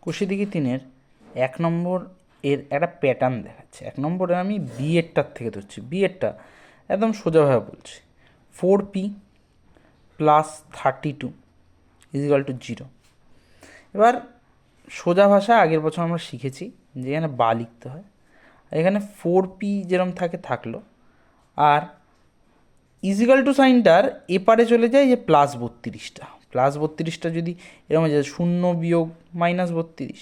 কোষে দেখি 3-এর 1 নম্বর এর একটা প্যাটার্ন দেখাচ্ছে। 1 নম্বরে আমি বি এরটার থেকে ধরছি, বি এরটা একদম সোজাভাবে বলছি, 4p প্লাস 32 ইজিক্যাল টু 0। এবার সোজা ভাষায় আগের বছর আমরা শিখেছি যে এখানে বা লিখতে হয়, এখানে 4p যেরকম থাকে থাকলো, আর ইজিক্যাল টু সাইনটার এপারে চলে যায় যে প্লাস 32টা, প্লাস 32টা যদি এরকম হয়ে যায় 0 বিয়োগ মাইনাস 32,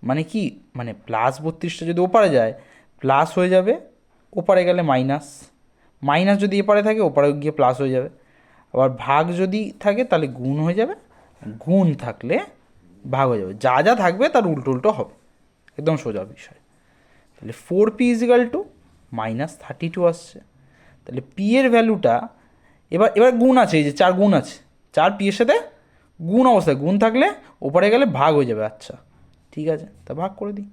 মানে কি, মানে প্লাস 32টা যদি ওপারে যায় প্লাস হয়ে যাবে, ওপারে গেলে মাইনাস, মাইনাস যদি এপারে থাকে ওপারে গিয়ে প্লাস হয়ে যাবে, আবার ভাগ যদি থাকে তাহলে গুণ হয়ে যাবে, গুণ থাকলে ভাগ হয়ে যাবে, যা যা থাকবে তার উল্টো উল্টো হবে, একদম সোজা বিষয়। তাহলে 4p ইজিক্যাল টু মাইনাস 32 আসছে। তাহলে পি এর ভ্যালুটা এবার এবার গুণ আছে, এই যে 4 গুণ আছে, 4 পি এর সাথে গুণ অবস্থায়, গুণ থাকলে ওপারে গেলে ভাগ হয়ে যাবে। আচ্ছা ঠিক আছে, তা ভাগ করে দিই,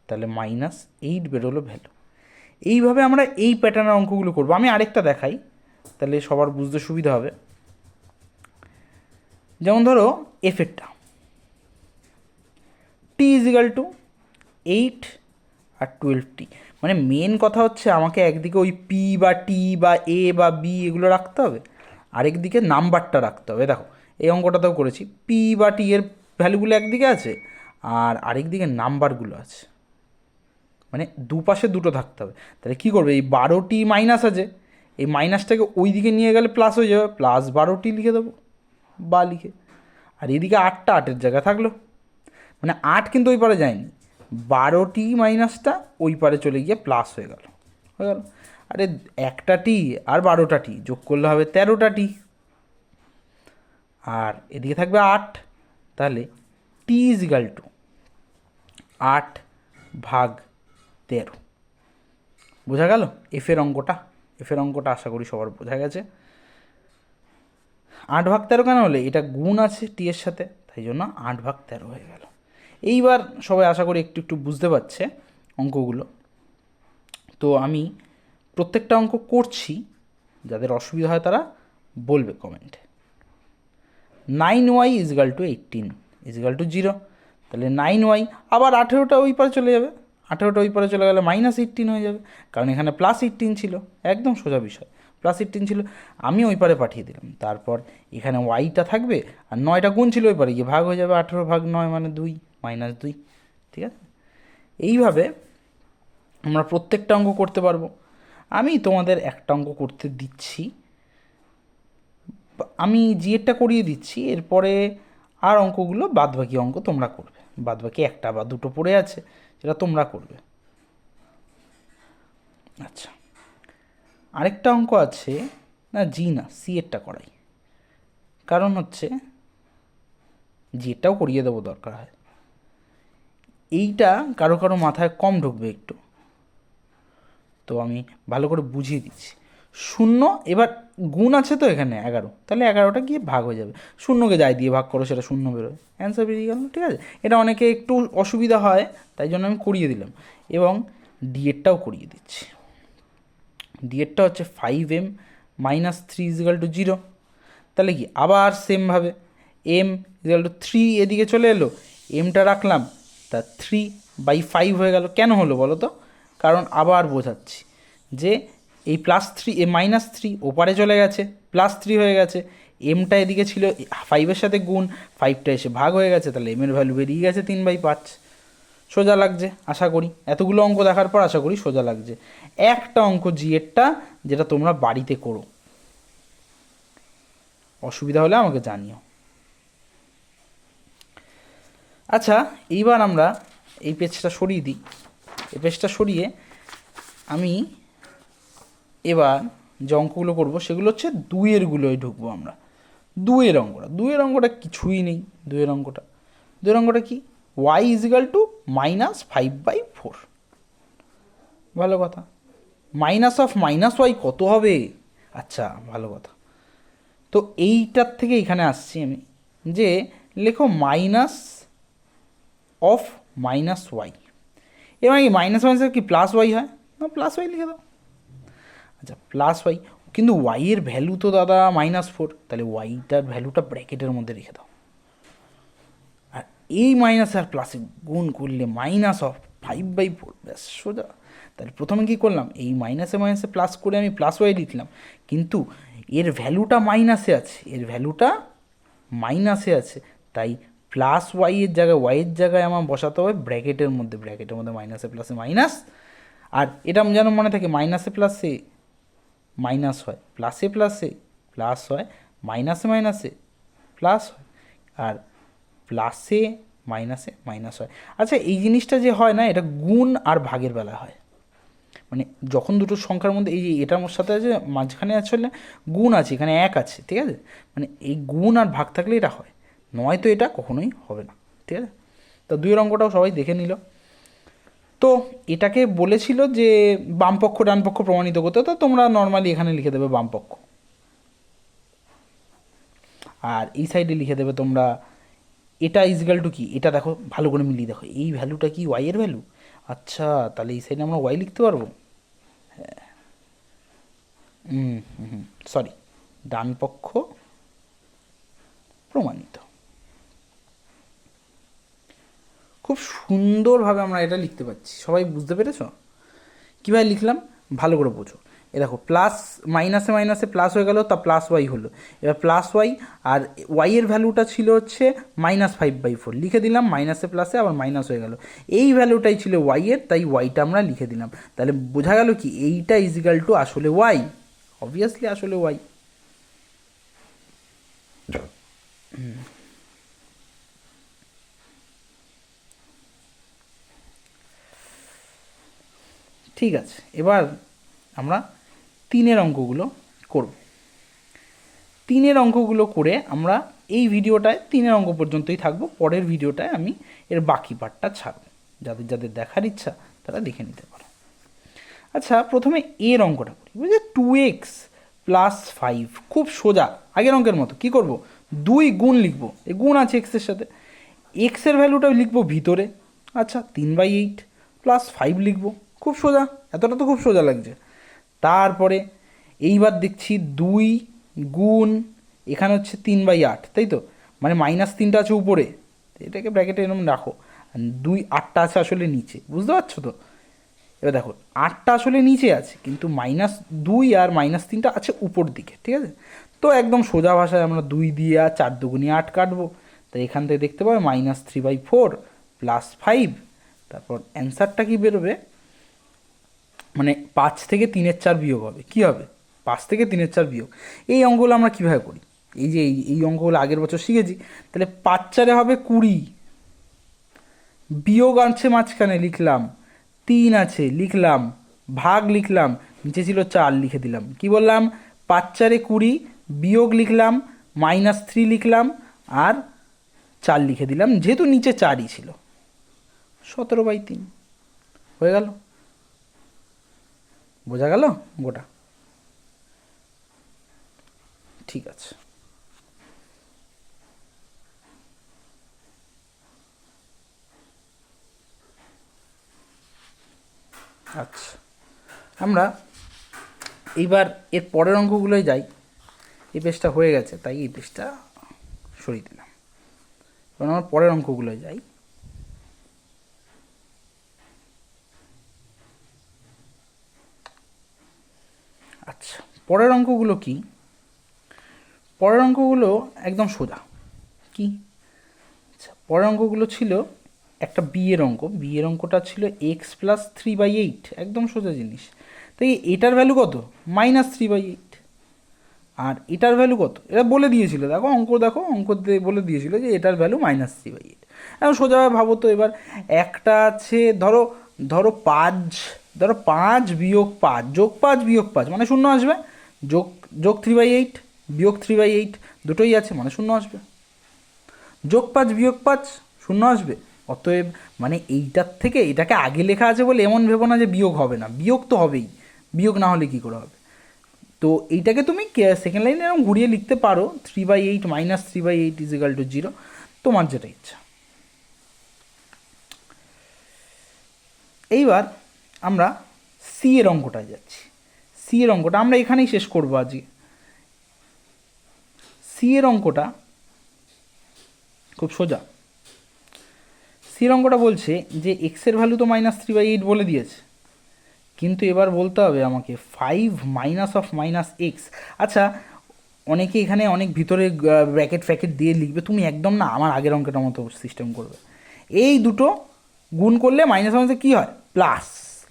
তাহলে -8 বেরোলো ভ্যালু। এইভাবে আমরা এই প্যাটার্নের অঙ্কগুলো করবো। আমি আরেকটা দেখাই, তাহলে সবার বুঝতে সুবিধা হবে। যেমন ধরো এফেরটা টি ইজিক্যাল টু 8 আর 12t, মানে মেন কথা হচ্ছে আমাকে একদিকে ওই পি বা টি বা এ বা বি এগুলো রাখতে হবে, আরেকদিকে নাম্বারটা রাখতে হবে। দেখো এই অঙ্কটাতেও করেছি, পি বা টি এর ভ্যালুগুলো একদিকে আছে আর আরেকদিকে নাম্বারগুলো আছে, মানে দুপাশে দুটো থাকতে হবে। তাহলে কী করবে, এই 12টি মাইনাস আছে, এই মাইনাসটাকে ওই দিকে নিয়ে গেলে প্লাস হয়ে যাবে, প্লাস 12টি লিখে দেবো বা লিখে, আর এদিকে 8টা 8-এর জায়গায় থাকলো, মানে 8 কিন্তু ওই পারে যায়নি, 12টি মাইনাসটা ওই পারে চলে গিয়ে প্লাস হয়ে গেল, হয়ে গেল। আরে একটা টি আর 12টা টি যোগ করলে হবে 13টা টি, আর এদিকে থাকবে 8, তাহলে টি ইজিক্যাল টু 8 ভাগ 13। বোঝা গেল এফের অঙ্কটা? এফের অঙ্কটা আশা করি সবার বোঝা গেছে। 8 ভাগ 13 কেন হলে, এটা গুণ আছে টি এর সাথে, তাই জন্য 8 ভাগ 13 হয়ে গেল। এইবার সবাই আশা করি একটু একটু বুঝতে পারছে অঙ্কগুলো। তো আমি প্রত্যেকটা অঙ্ক করছি, যাদের অসুবিধা হয় তারা বলবে কমেন্টে। 9y is equal two 18 is equal two 0, তাহলে 9y, আবার 18টা ওই পারে চলে যাবে, 18টা ওই পারে চলে গেলে -18 হয়ে যাবে, কারণ এখানে +18 ছিল, একদম সোজা বিষয়, +18 ছিল, আমি ওই পারে পাঠিয়ে দিলাম। তারপর এখানে ওয়াইটা থাকবে আর 9টা গুণ ছিল ওই পারে গিয়ে ভাগ হয়ে যাবে, 18 ভাগ 9 মানে 2 -2, ঠিক আছে। এইভাবে আমরা প্রত্যেকটা অঙ্ক করতে পারবো। আমি তোমাদের একটা অঙ্ক করতে দিচ্ছি, আমি জিএরটা করিয়ে দিচ্ছি, এরপরে আর অঙ্কগুলো বাদবাকি অঙ্ক তোমরা করবে, বাদবাকি একটা বা দুটো পড়ে আছে সেটা তোমরা করবে। আচ্ছা, আরেকটা অঙ্ক আছে, না জি না সি এরটা করাই, কারণ হচ্ছে জিএরটাও করিয়ে দেবো দরকার হয়, এইটা কারো কারো মাথায় কম ঢুকবে একটু, তো আমি ভালো করে বুঝিয়ে দিচ্ছি। 0 এবার গুণ আছে তো এখানে 11, তাহলে 11টা গিয়ে ভাগ হয়ে যাবে, শূন্যকে যাই দিয়ে ভাগ করো সেটা 0 বেরোয়, অ্যান্সার বেরিয়ে গেল, ঠিক আছে। এটা অনেকে একটু অসুবিধা হয়, তাই জন্য আমি করিয়ে দিলাম, এবং ডিএরটাও করিয়ে দিচ্ছি। ডিএরটা হচ্ছে 5m - 3 ইজিক্যাল টু 0, তাহলে কি আবার সেমভাবে m ইজিক্যাল টু 3 এদিকে চলে এলো, এমটা রাখলাম, তা 3/5 হয়ে গেল। কেন হলো বলো তো, কারণ আবার বোঝাচ্ছি যে এই +3 এ -3 ওপারে চলে গেছে, +3 হয়ে গেছে, এমটা এদিকে ছিল 5-এর সাথে গুণ, 5টা এসে ভাগ হয়ে গেছে, তাহলে এমের ভ্যালু বেরিয়ে গেছে 3/5। সোজা লাগছে আশা করি, এতগুলো অঙ্ক দেখার পর আশা করি সোজা লাগছে। একটা অঙ্ক জিএরটা যেটা তোমরা বাড়িতে করো, অসুবিধা হলে আমাকে জানিও। আচ্ছা, এইবার আমরা এই পেজটা সরিয়ে দিই, এই পেজটা সরিয়ে আমি এবার যে অঙ্কগুলো করবো সেগুলো হচ্ছে 2-এরগুলোই ঢুকবো আমরা। 2-এর অঙ্কটা, 2-এর অঙ্কটা কিছুই নেই, 2-এর অঙ্কটা কি, y ইজিক্যাল টু -5/4, ভালো কথা। -y কত হবে, আচ্ছা ভালো কথা। তো এইটার থেকে এখানে আসছি আমি, যে লেখো -y, এবার কি মাইনাস মাইনাসের কি প্লাস ওয়াই হয় না, প্লাস ওয়াই লিখে দাও। আচ্ছা +y, কিন্তু ওয়াইয়ের ভ্যালু তো দাদা -4, তাহলে ওয়াইটার ভ্যালুটা ব্র্যাকেটের মধ্যে রেখে দাও, আর এই মাইনাস আর প্লাসে গুণ করলে -5/4, ব্যাস সোজা। তাহলে প্রথমে কী করলাম, এই মাইনাসে মাইনাসে প্লাস করে আমি প্লাস ওয়াই লিখলাম, কিন্তু এর ভ্যালুটা মাইনাসে আছে, এর ভ্যালুটা মাইনাসে আছে, তাই প্লাস ওয়াইয়ের জায়গায় ওয়াইয়ের জায়গায় আমার বসাতে হবে ব্র্যাকেটের মধ্যে মাইনাসে প্লাসে মাইনাস। আর এটা যেন মনে থাকে, মাইনাসে প্লাসে মাইনাস হয়, প্লাসে প্লাসে প্লাস হয়, মাইনাসে মাইনাসে প্লাস হয়, আর প্লাসে মাইনাসে মাইনাস হয়। আচ্ছা, এই জিনিসটা যে হয় না, এটা গুণ আর ভাগের বেলা হয়। মানে যখন দুটো সংখ্যার মধ্যে এই যে এটার সাথে আছে, মাঝখানে আসলে গুণ আছে, এখানে এক আছে, ঠিক আছে, মানে এই গুণ আর ভাগ থাকলে এটা হয়, নয়তো এটা কখনোই হবে না, ঠিক আছে। তো 2 অঙ্কটাও সবাই দেখে নিল। তো এটাকে বলেছিল যে বামপক্ষ ডানপক্ষ প্রমাণিত করতে, তো তোমরা নর্মালি এখানে লিখে দেবে বামপক্ষ, আর এই সাইডে লিখে দেবে তোমরা এটা ইজিক্যাল টু কি, এটা দেখো ভালো করে মিলিয়ে দেখো, এই ভ্যালুটা কি ওয়াইয়ের ভ্যালু, আচ্ছা তাহলে এই সাইডে আমরা ওয়াই লিখতে পারবো। হ্যাঁ, সরি, ডান পক্ষ প্রমাণিত। খুব সুন্দরভাবে আমরা এটা লিখতে পারছি, সবাই বুঝতে পেরেছ? কীভাবে লিখলাম ভালো করে বোঝো। এ দেখো, প্লাস মাইনাসে মাইনাসে প্লাস হয়ে গেল, তা প্লাস ওয়াই হলো, এবার প্লাস ওয়াই, আর ওয়াইয়ের ভ্যালুটা ছিল হচ্ছে -5/4, লিখে দিলাম, মাইনাসে প্লাসে আবার মাইনাস হয়ে গেল, এই ভ্যালুটাই ছিল ওয়াইয়ের, তাই ওয়াইটা আমরা লিখে দিলাম। তাহলে বোঝা গেল কি এইটা ইজিক্যাল টু আসলে ওয়াই, অবভিয়াসলি আসলে ওয়াই। ঠিক আছে, এবার আমরা 3-এর অঙ্কগুলো করব। 3-এর অঙ্কগুলো করে আমরা এই ভিডিওটায় 3-এর অঙ্ক পর্যন্তই থাকবো, পরের ভিডিওটায় আমি এর বাকি পার্টটা ছাড়ব, যাদের যাদের দেখার ইচ্ছা তারা দেখে নিতে পারো। আচ্ছা, প্রথমে এর অঙ্কটা করি, বুঝলি, 2x + 5, খুব সোজা, আগের অঙ্কের মতো। কি করব, 2 গুণ লিখবো, এই গুণ আছে এক্সের সাথে, এক্সের ভ্যালুটা লিখবো ভিতরে, আচ্ছা 3/8 + 5 লিখবো, খুব সোজা, এতটা তো খুব সোজা লাগছে। তারপরে এইবার দেখছি 2 গুণ, এখানে হচ্ছে 3/8, তাই তো, মানে -3টা আছে উপরে, এটাকে ব্র্যাকেটে এরকম রাখো, 8টা আছে আসলে নিচে, বুঝতে পারছো তো? এবার দেখো 8টা আসলে নিচে আছে, কিন্তু -2 আর -3টা আছে উপর দিকে, ঠিক আছে। তো একদম সোজা ভাষায় আমরা 2 দিয়ে আর 4 দুগুণে 8 কাটবো, তাই এখান থেকে দেখতে পাবে -3/4 + 5, তারপর অ্যান্সারটা কি বেরোবে, মানে 5 থেকে 3-এর 4 বিয়োগ হবে, কি হবে, 5 থেকে 3-এর 4 বিয়োগ। এই অঙ্কগুলো আমরা কীভাবে করি, এই যে এই অঙ্কগুলো আগের বছর শিখেছি, তাহলে 5×4 হবে 20, বিয়োগ আছে মাঝখানে লিখলাম, 3 আছে লিখলাম, ভাগ লিখলাম, নিচে ছিল 4 লিখে দিলাম, কি বললাম, 5×4 20, বিয়োগ লিখলাম, -3 লিখলাম, আর 4 লিখে দিলাম, যেহেতু নিচে 4ই ছিল, 17/3 হয়ে গেল। বোঝা গেল গোটা? ঠিক আছে। আচ্ছা, আমরা এইবার এর পরের অঙ্কগুলোয় যাই। এই পেজটা হয়ে গেছে, তাই এই পেজটা সরিয়ে দিলাম, কারণ আমার পরের অঙ্কগুলোয় যাই। আচ্ছা, পরের অঙ্কগুলো কি, পরের অঙ্কগুলো একদম সোজা। কি, আচ্ছা, পরের অঙ্কগুলো ছিল একটা বিয়ের অঙ্ক, বিয়ের অঙ্কটা ছিল x + 3/8, একদম সোজা জিনিস। তাই এটার ভ্যালু কত, -3/8, আর এটার ভ্যালু কত, এটা বলে দিয়েছিল, দেখো অঙ্ক, দেখো অঙ্ক বলে দিয়েছিল যে এটার ভ্যালু -3/8। এখন সোজাভাবে ভাবো তো, এবার একটা আছে, ধরো ধরো 5, ধরো 5 বিয়োগ 5 যোগ 5 বিয়োগ 5 মানে 0 আসবে, যোগ যোগ 3/8 বিয়োগ 3/8 দুটোই আছে মানে 0 আসবে, যোগ 5 বিয়োগ 5 0 আসবে। অতএব মানে এইটার থেকে এটাকে আগে লেখা আছে বলে এমন ভেবো না যে বিয়োগ হবে না, বিয়োগ তো হবেই, বিয়োগ না হলে কী করে হবে। তো এইটাকে তুমি সেকেন্ড লাইনে এরকম ঘুরিয়ে লিখতে পারো, 3/8 -3/8 = 0, তোমার যেটা ইচ্ছা। এইবার আমরা সি এর অঙ্কটায় যাচ্ছি। সি এর অঙ্কটা আমরা এখানেই শেষ করবো আজকে। সি এর অঙ্কটা খুব সোজা। সির অঙ্কটা বলছে যে এক্সের ভ্যালু তো -3/8 বলে দিয়েছে, কিন্তু এবার বলতে হবে আমাকে 5 মাইনাস অফ মাইনাস এক্স। আচ্ছা, অনেকে এখানে অনেক ভিতরে ব্র্যাকেট ফ্যাকেট দিয়ে লিখবে, তুমি একদম না আমার আগের অঙ্কটার মতো সিস্টেম করবে। এই দুটো গুণ করলে মাইনাস মাইনাসে কী হয়, প্লাস,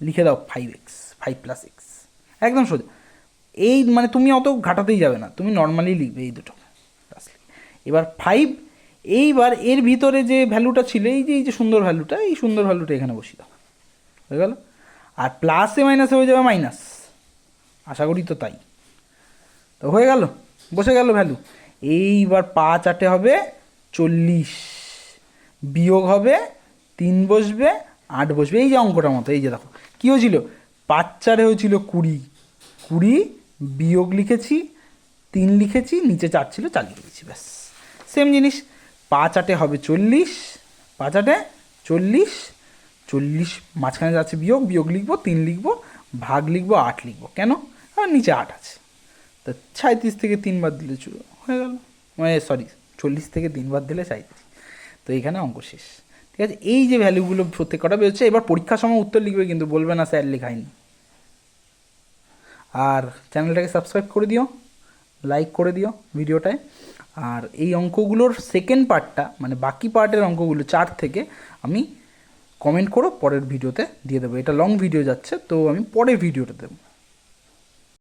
লিখে দাও 5x, 5 + x, একদম সোজা। এই মানে তুমি অত ঘাটাতেই যাবে না, তুমি নর্মালি লিখবে এই দুটো প্লাস। এবার 5, এইবার এর ভিতরে যে ভ্যালুটা ছিল, এই যে সুন্দর ভ্যালুটা, এই সুন্দর ভ্যালুটা এখানে বসিয়ে দাও, হয়ে গেল। আর প্লাসে মাইনাসে হয়ে যাবে মাইনাস, আশা করি তো তাই। তো হয়ে গেল, বসে গেল ভ্যালু। এইবার 5 8 হবে 40, বিয়োগ হবে 3 বসবে, 8 বসবে, এই যে অঙ্কটার মতো। এই যে দেখো কী হয়েছিল, 5 4 হয়েছিল 20, 20 বিয়োগ লিখেছি, 3 লিখেছি, নিচে 4 ছিল 4 লিখে দিয়েছি, ব্যাস সেম জিনিস। 5 8 হবে 40, 5 8 40, 40 মাঝখানে যাচ্ছে বিয়োগ, বিয়োগ লিখবো, 3 লিখবো, ভাগ লিখবো, 8 লিখবো, কেন, আর নিচে 8 আছে। তো 37 থেকে 3 বাদ দিলে হয়ে গেল, মানে সরি 40 থেকে 3 বাদ দিলে 37। তো এইখানে অঙ্ক শেষ, ঠিক আছে। এই যে ভ্যালুগুলো প্রত্যেকটা বেরোচ্ছে, এবার পরীক্ষার সময় উত্তর লিখবে, কিন্তু বলবে না স্যার লেখায়নি। আর চ্যানেলটাকে সাবস্ক্রাইব করে দিও, লাইক করে দিও ভিডিওটায়। আর এই অঙ্কগুলোর সেকেন্ড পার্টটা, মানে বাকি পার্টের অঙ্কগুলো 4 থেকে, আমি কমেন্ট করো, পরের ভিডিওতে দিয়ে দেবো। এটা লং ভিডিও যাচ্ছে, তো আমি পরের ভিডিওটা দেবো।